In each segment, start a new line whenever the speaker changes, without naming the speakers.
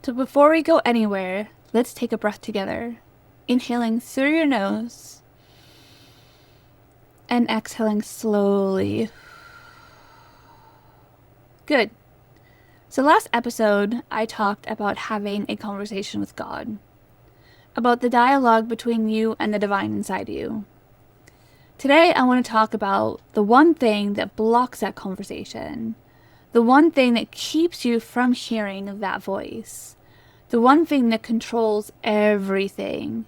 So before we go anywhere, let's take a breath together. Inhaling through your nose and exhaling slowly. Good. So last episode, I talked about having a conversation with God, about the dialogue between you and the divine inside you. Today, I want to talk about the one thing that blocks that conversation, the one thing that keeps you from hearing that voice, the one thing that controls everything,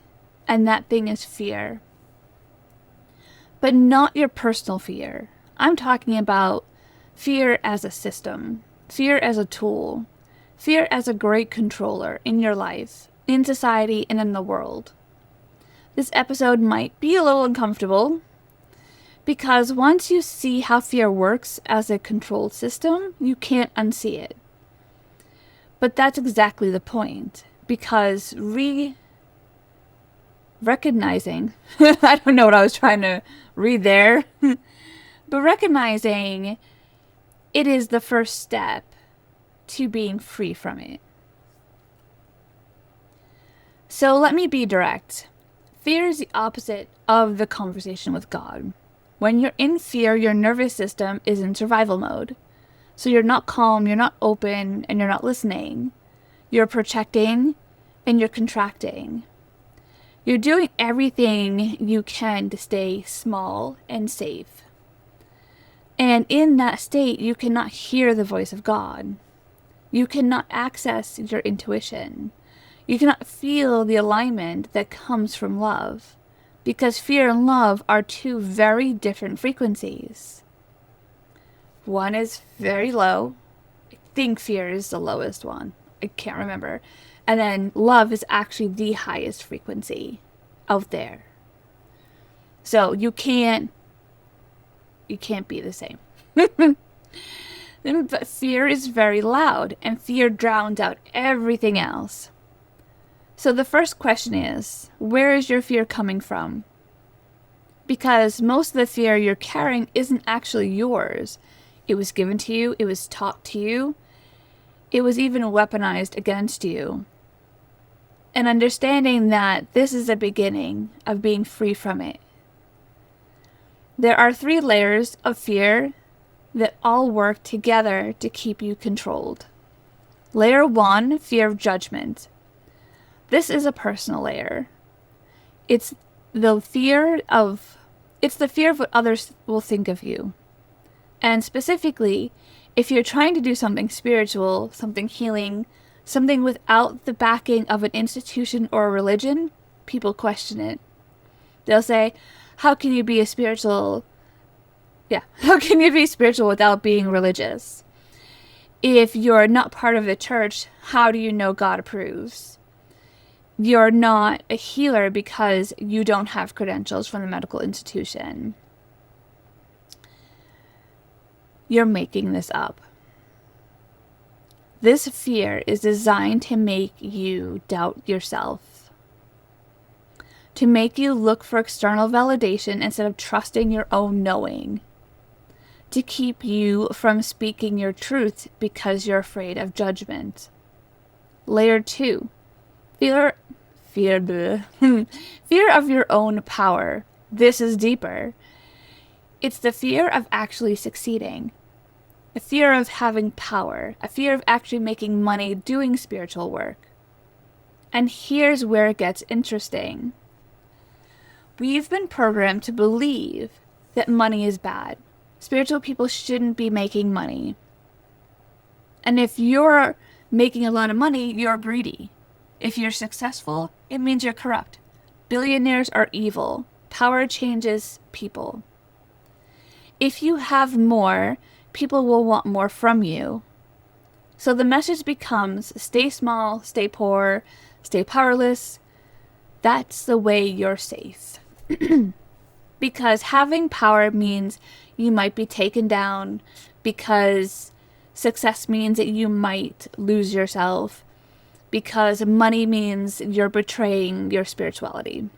and that thing is fear. But not your personal fear. I'm talking about fear as a system, fear as a tool, fear as a great controller in your life, in society, and in the world. This episode might be a little uncomfortable because once you see how fear works as a controlled system, you can't unsee it. But that's exactly the point, because recognizing, I don't know what I was trying to read there, but recognizing it is the first step to being free from it. So let me be direct. Fear is the opposite of the conversation with God. When you're in fear, your nervous system is in survival mode. So you're not calm, you're not open, and you're not listening. You're projecting and you're contracting. You're doing everything you can to stay small and safe. And in that state, you cannot hear the voice of God. You cannot access your intuition. You cannot feel the alignment that comes from love. Because fear and love are two very different frequencies. One is very low. I think fear is the lowest one. I can't remember. And then love is actually the highest frequency out there. So you can't be the same. But fear is very loud, and fear drowns out everything else. So the first question is, where is your fear coming from? Because most of the fear you're carrying isn't actually yours. It was given to you, it was taught to you, it was even weaponized against you. And understanding that this is the beginning of being free from it. There are 3 layers of fear that all work together to keep you controlled. Layer 1, fear of judgment. This is a personal layer. It's the fear of what others will think of you. And specifically, if you're trying to do something spiritual, something healing, something without the backing of an institution or a religion, people question it. They'll say, how can you be spiritual without being religious? If you're not part of the church, how do you know God approves? You're not a healer because you don't have credentials from the medical institution. You're making this up. This fear is designed to make you doubt yourself, to make you look for external validation instead of trusting your own knowing, to keep you from speaking your truth because you're afraid of judgment. Layer 2, fear of your own power. This is deeper. It's the fear of actually succeeding. A fear of having power, a fear of actually making money doing spiritual work. And here's where it gets interesting. We've been programmed to believe that money is bad. Spiritual people shouldn't be making money. And if you're making a lot of money, you're greedy. If you're successful, it means you're corrupt. Billionaires are evil. Power changes people. If you have more, people will want more from you. So the message becomes, stay small, stay poor, stay powerless. That's the way you're safe. Because having power means you might be taken down, because success means that you might lose yourself, because money means you're betraying your spirituality.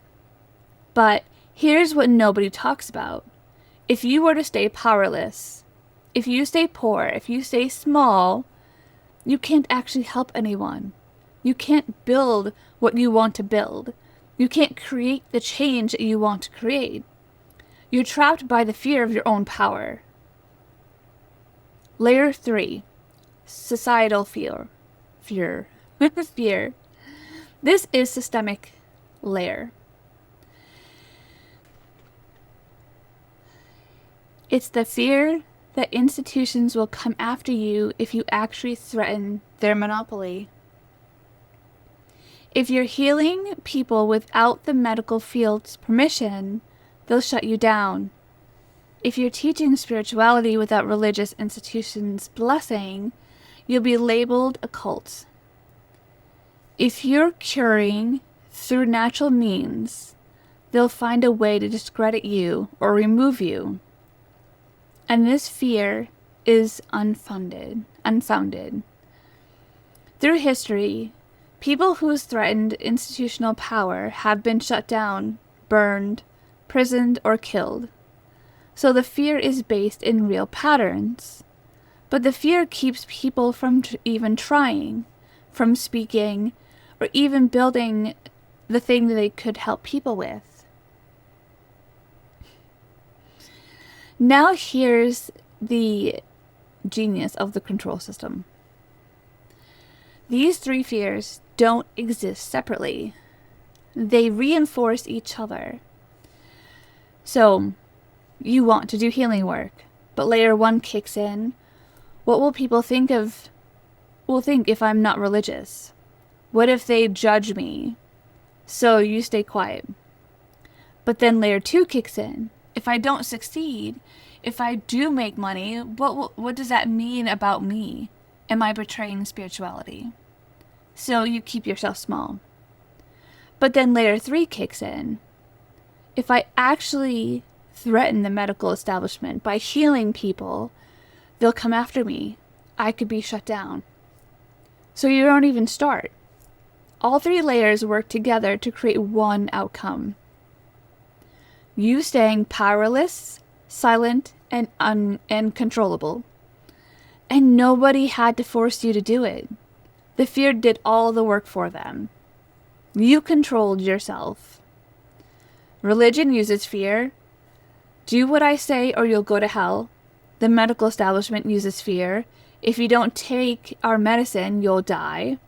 But here's what nobody talks about. If you were to stay powerless, if you stay poor, if you stay small, you can't actually help anyone. You can't build what you want to build. You can't create the change that you want to create. You're trapped by the fear of your own power. Layer 3. Societal fear. Fear. Fear. This is systemic layer. It's the fear that institutions will come after you if you actually threaten their monopoly. If you're healing people without the medical field's permission, they'll shut you down. If you're teaching spirituality without religious institutions' blessing, you'll be labeled a cult. If you're curing through natural means, they'll find a way to discredit you or remove you. And this fear is unfounded. Through history, people who's threatened institutional power have been shut down, burned, imprisoned, or killed. So the fear is based in real patterns. But the fear keeps people from even trying, from speaking, or even building the thing that they could help people with. Now here's the genius of the control system. These three fears don't exist separately. They reinforce each other. So, you want to do healing work, but layer 1 kicks in. What will people think if I'm not religious? What if they judge me? So you stay quiet. But then layer 2 kicks in. If I don't succeed, if I do make money, what does that mean about me? Am I betraying spirituality? So you keep yourself small. But then layer 3 kicks in. If I actually threaten the medical establishment by healing people, they'll come after me. I could be shut down. So you don't even start. All 3 layers work together to create one outcome. You staying powerless, silent, and uncontrollable. And nobody had to force you to do it. The fear did all the work for them. You controlled yourself. Religion uses fear. Do what I say or you'll go to hell. The medical establishment uses fear. If you don't take our medicine, you'll die.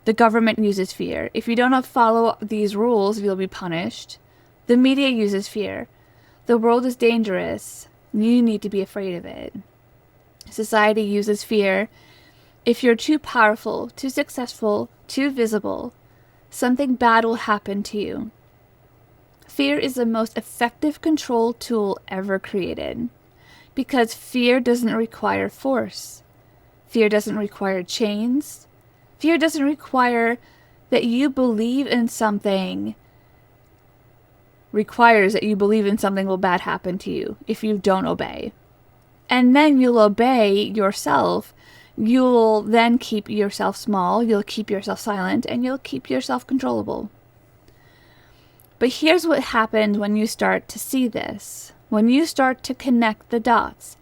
The government uses fear. If you don't follow these rules, you'll be punished. The media uses fear. The world is dangerous. You need to be afraid of it. Society uses fear. If you're too powerful, too successful, too visible, something bad will happen to you. Fear is the most effective control tool ever created, because fear doesn't require force. Fear doesn't require chains. Fear doesn't require that you believe in something. Requires that you believe in something will bad happen to you if you don't obey. And then you'll obey yourself. You'll then keep yourself small, you'll keep yourself silent, and you'll keep yourself controllable. But here's what happens when you start to see this. When you start to connect the dots.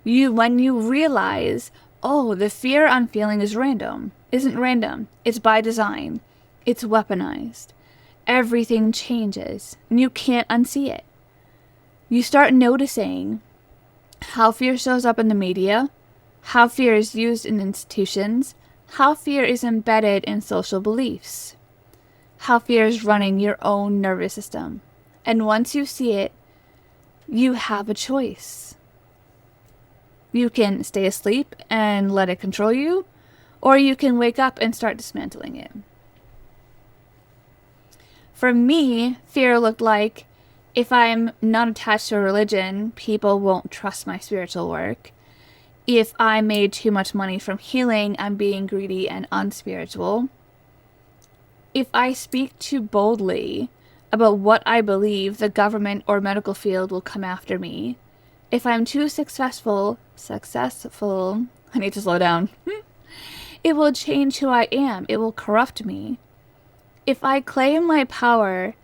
When you realize, oh, the fear I'm feeling isn't random. It's by design. It's weaponized. Everything changes, and you can't unsee it. You start noticing how fear shows up in the media, how fear is used in institutions, how fear is embedded in social beliefs, how fear is running your own nervous system. And once you see it, you have a choice. You can stay asleep and let it control you, or you can wake up and start dismantling it. For me, fear looked like, if I'm not attached to a religion, people won't trust my spiritual work. If I made too much money from healing, I'm being greedy and unspiritual. If I speak too boldly about what I believe, the government or medical field will come after me. If I'm too successful, I need to slow down. It will change who I am. It will corrupt me. If I claim my power,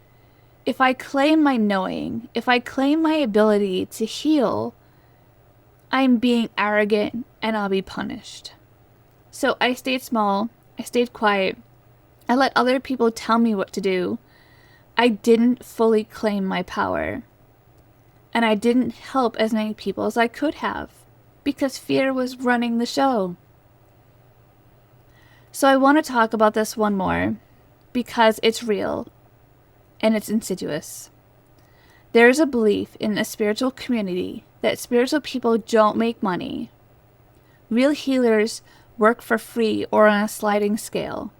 if I claim my knowing, if I claim my ability to heal, I'm being arrogant and I'll be punished. So I stayed small, I stayed quiet, I let other people tell me what to do. I didn't fully claim my power. And I didn't help as many people as I could have because fear was running the show. So I want to talk about this one more because it's real and it's insidious. There is a belief in a spiritual community that spiritual people don't make money. Real healers work for free or on a sliding scale.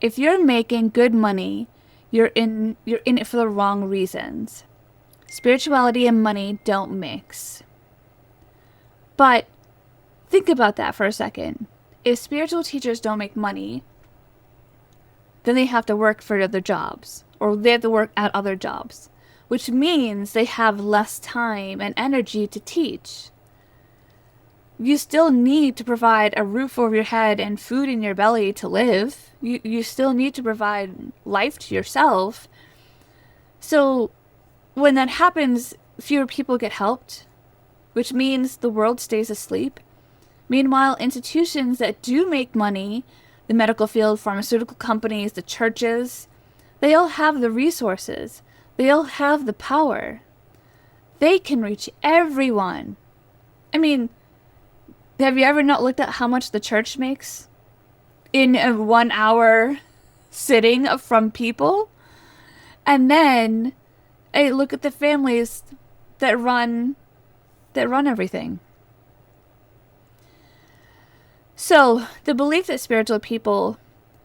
If you're making good money, you're in it for the wrong reasons. Spirituality and money don't mix. But think about that for a second. If spiritual teachers don't make money, then they have to work for other jobs, or they have to work at other jobs, which means they have less time and energy to teach. You still need to provide a roof over your head and food in your belly to live. You still need to provide life to yourself. So when that happens, fewer people get helped, which means the world stays asleep. Meanwhile, institutions that do make money, the medical field, pharmaceutical companies, the churches, they all have the resources. They all have the power. They can reach everyone. I mean, have you ever not looked at how much the church makes in a 1 hour sitting from people? And then, hey, look at the families that run everything. So, the belief that spiritual people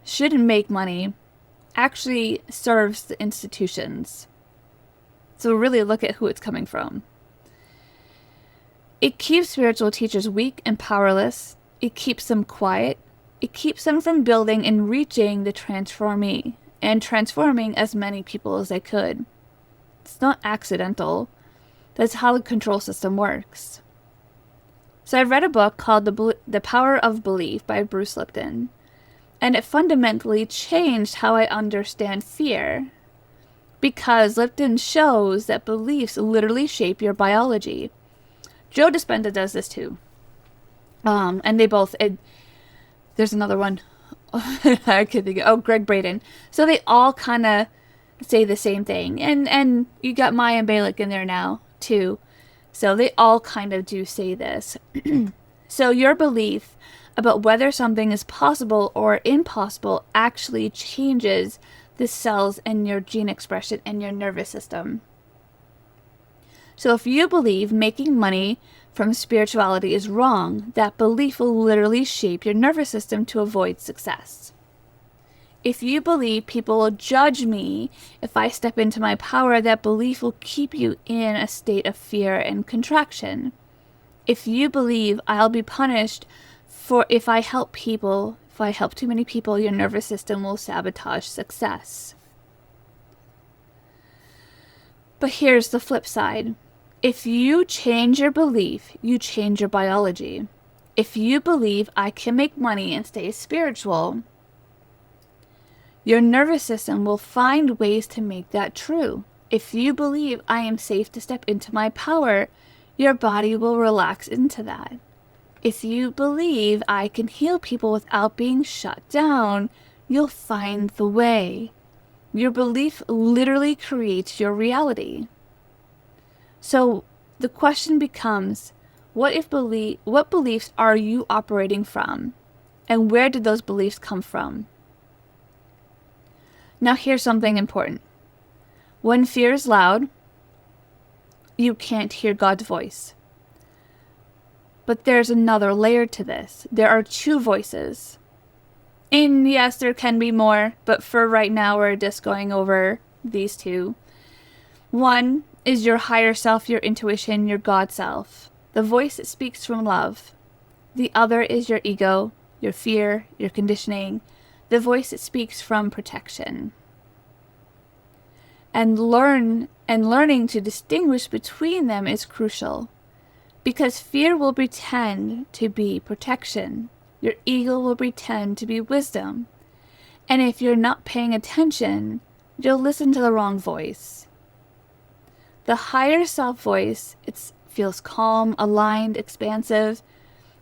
shouldn't make money actually serves the institutions. So really look at who it's coming from. It keeps spiritual teachers weak and powerless. It keeps them quiet. It keeps them from building and reaching the transforming as many people as they could. It's not accidental. That's how the control system works. So I read a book called The Power of Belief by Bruce Lipton, and it fundamentally changed how I understand fear, because Lipton shows that beliefs literally shape your biology. Joe Dispenza does this too. And they both, there's another one. I could think Greg Braden. So they all kind of say the same thing. And you got Maya Balick in there now too. So they all kind of do say this. So your belief about whether something is possible or impossible actually changes the cells in your gene expression and your nervous system. So if you believe making money from spirituality is wrong, that belief will literally shape your nervous system to avoid success. If you believe people will judge me if I step into my power, that belief will keep you in a state of fear and contraction. If you believe I'll be punished for if I help too many people, your nervous system will sabotage success. But here's the flip side. If you change your belief, you change your biology. If you believe I can make money and stay spiritual, your nervous system will find ways to make that true. If you believe I am safe to step into my power, your body will relax into that. If you believe I can heal people without being shut down, you'll find the way. Your belief literally creates your reality. So the question becomes, what beliefs are you operating from? And where did those beliefs come from? Now here's something important. When fear is loud, you can't hear God's voice. But there's another layer to this. There are two voices. And yes, there can be more, but for right now, we're just going over these two. One is your higher self, your intuition, your God self, the voice that speaks from love. The other is your ego, your fear, your conditioning, the voice that speaks from protection. And learning to distinguish between them is crucial, because fear will pretend to be protection. Your ego will pretend to be wisdom. And if you're not paying attention, you'll listen to the wrong voice. The higher self voice, it feels calm, aligned, expansive.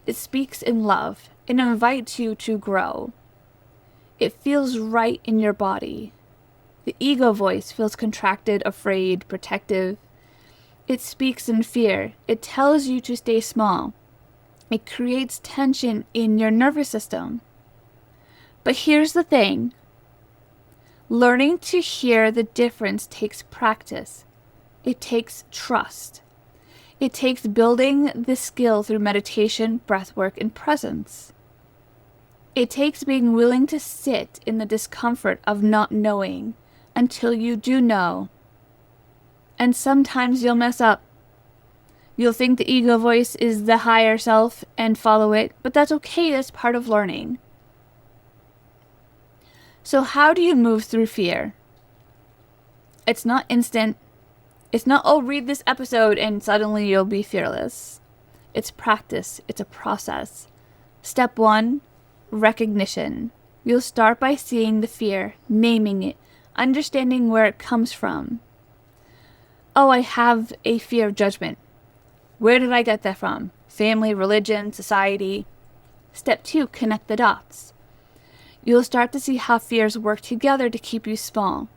It speaks in love. It invites you to grow. It feels right in your body. The ego voice feels contracted, afraid, protective. It speaks in fear. It tells you to stay small. It creates tension in your nervous system. But here's the thing. Learning to hear the difference takes practice. It takes trust. It takes building this skill through meditation, breathwork, and presence. It takes being willing to sit in the discomfort of not knowing until you do know. And sometimes you'll mess up. You'll think the ego voice is the higher self and follow it, but that's okay. That's part of learning. So how do you move through fear? It's not instant. It's not, oh, read this episode and suddenly you'll be fearless. It's practice. It's a process. Step 1, recognition. You'll start by seeing the fear, naming it, understanding where it comes from. Oh, I have a fear of judgment. Where did I get that from? Family, religion, society. Step 2, connect the dots. You'll start to see how fears work together to keep you small.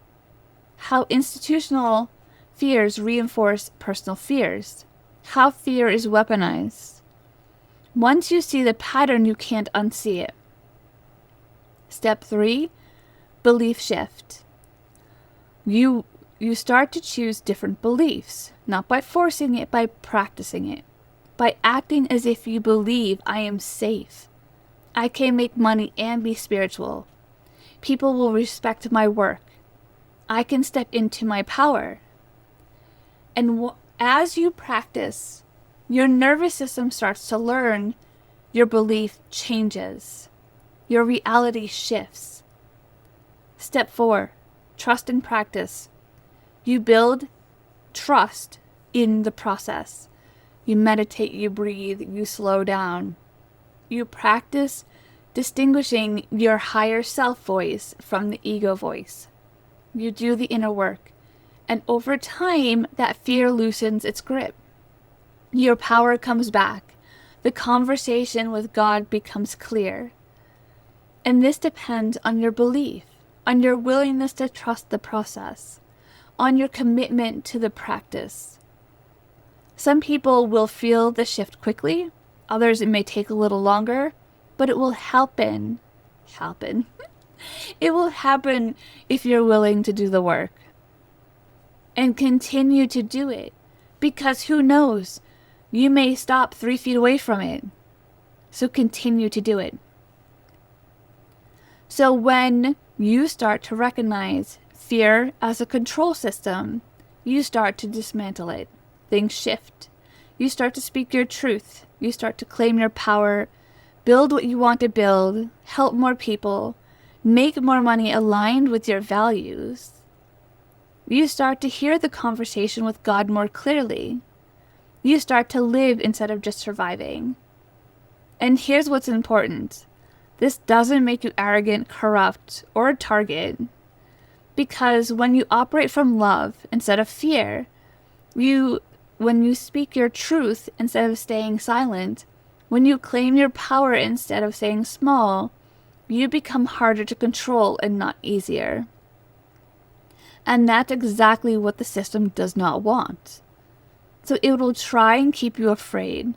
How institutional fears reinforce personal fears. How fear is weaponized. Once you see the pattern, you can't unsee it. Step 3, belief shift. You start to choose different beliefs, not by forcing it, by practicing it. By acting as if you believe I am safe. I can make money and be spiritual. People will respect my work. I can step into my power. And as you practice, your nervous system starts to learn, your belief changes. Your reality shifts. Step 4, trust and practice. You build trust in the process. You meditate, you breathe, you slow down. You practice distinguishing your higher self voice from the ego voice. You do the inner work. And over time, that fear loosens its grip. Your power comes back. The conversation with God becomes clear. And this depends on your belief, on your willingness to trust the process, on your commitment to the practice. Some people will feel the shift quickly. Others, it may take a little longer, but it will happen. It will happen if you're willing to do the work. And continue to do it. Because who knows? You may stop 3 feet away from it. So continue to do it. So when you start to recognize fear as a control system, you start to dismantle it. Things shift. You start to speak your truth. You start to claim your power, build what you want to build, help more people, make more money aligned with your values. You start to hear the conversation with God more clearly. You start to live instead of just surviving. And here's what's important. This doesn't make you arrogant, corrupt, or a target. Because when you operate from love instead of fear, when you speak your truth instead of staying silent, when you claim your power instead of staying small, you become harder to control and not easier. And that's exactly what the system does not want. So it will try and keep you afraid.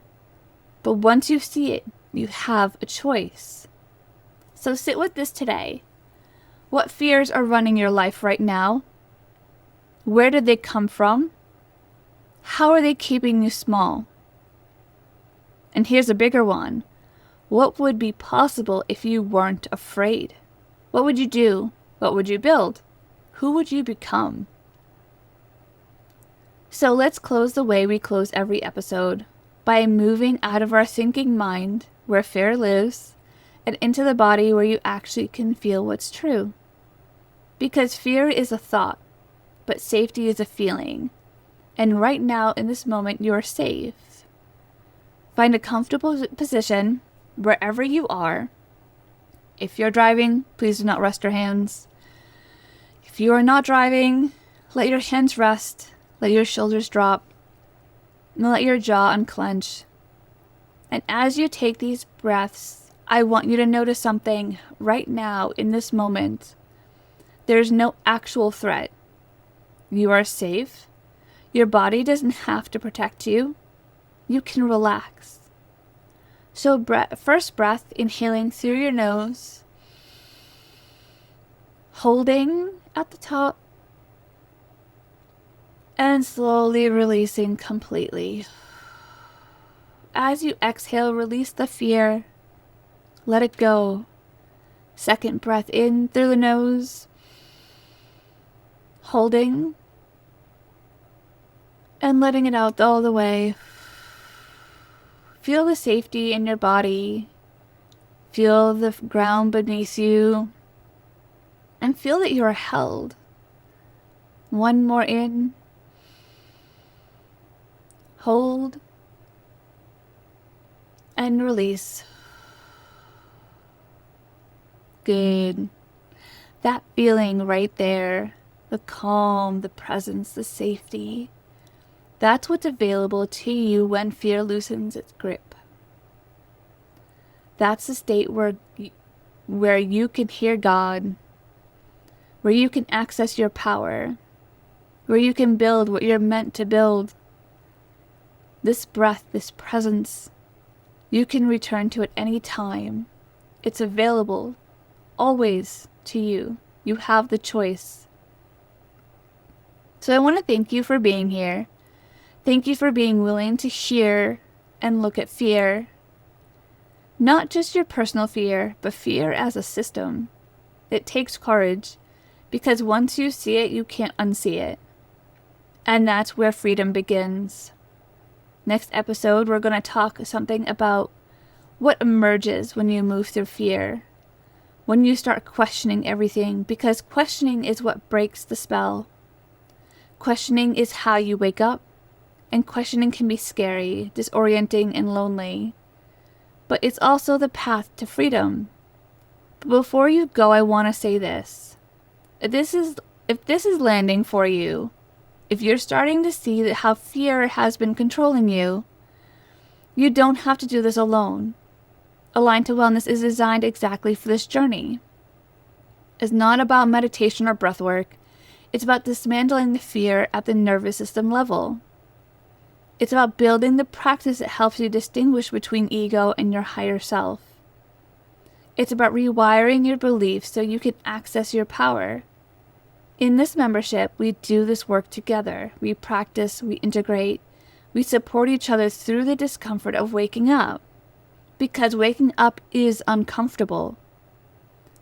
But once you see it, you have a choice. So sit with this today. What fears are running your life right now? Where did they come from? How are they keeping you small? And here's a bigger one. What would be possible if you weren't afraid? What would you do? What would you build? Who would you become? So let's close the way we close every episode, by moving out of our thinking mind, where fear lives, and into the body where you actually can feel what's true. Because fear is a thought, but safety is a feeling. And right now, in this moment, you're safe. Find a comfortable position wherever you are. If you're driving, please do not rest your hands. If you are not driving, let your hands rest, let your shoulders drop, and let your jaw unclench. And as you take these breaths, I want you to notice something right now in this moment. There's no actual threat. You are safe. Your body doesn't have to protect you. You can relax. So first breath, inhaling through your nose, holding at the top, and slowly releasing completely. As you exhale, release the fear. Let it go. Second breath in through the nose, holding, and letting it out all the way. Feel the safety in your body. Feel the ground beneath you. And feel that you are held. One more in. Hold. And release. Good. That feeling right there, the calm, the presence, the safety, that's what's available to you when fear loosens its grip. That's the state where you can hear God, where you can access your power, where you can build what you're meant to build. This breath, this presence, you can return to at any time. It's available always to you. You have the choice. So I want to thank you for being here. Thank you for being willing to hear and look at fear. Not just your personal fear, but fear as a system. It takes courage, because once you see it, you can't unsee it. And that's where freedom begins. Next episode, we're going to talk something about what emerges when you move through fear. When you start questioning everything, because questioning is what breaks the spell. Questioning is how you wake up, and questioning can be scary, disorienting, and lonely. But it's also the path to freedom. But before you go, I want to say this. If this is landing for you, if you're starting to see that how fear has been controlling you, you don't have to do this alone. Aligned to Wellness is designed exactly for this journey. It's not about meditation or breathwork. It's about dismantling the fear at the nervous system level. It's about building the practice that helps you distinguish between ego and your higher self. It's about rewiring your beliefs so you can access your power. In this membership, we do this work together. We practice, we integrate, we support each other through the discomfort of waking up. Because waking up is uncomfortable.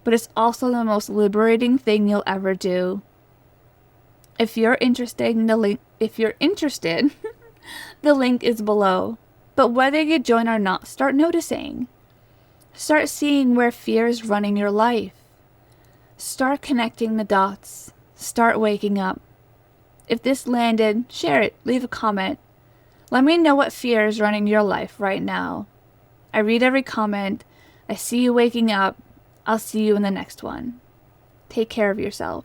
But it's also the most liberating thing you'll ever do. If you're interested, the link is below. But whether you join or not, start noticing. Start seeing where fear is running your life. Start connecting the dots. Start waking up. If this landed, share it. Leave a comment. Let me know what fear is running your life right now. I read every comment. I see you waking up. I'll see you in the next one. Take care of yourself.